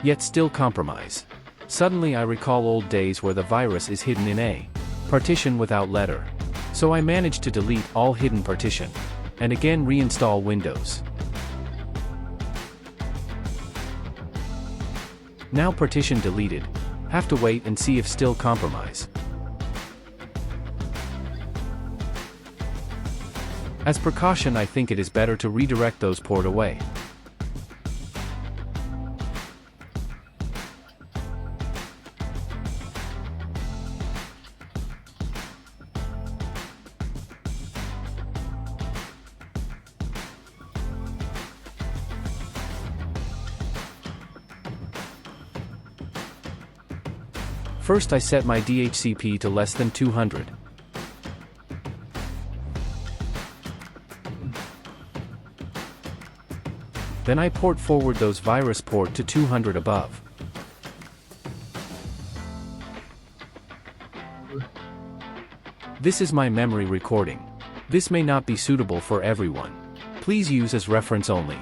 yet still compromise. Suddenly I recall old days where the virus is hidden in a partition without letter. So I managed to delete all hidden partition. And again reinstall Windows. Now partition deleted. Have to wait and see if still compromise. As precaution, I think it is better to redirect those port away. First I set my DHCP to less than 200. Then I port forward those virus port to 200 above. This is my memory recording. This may not be suitable for everyone. Please use as reference only.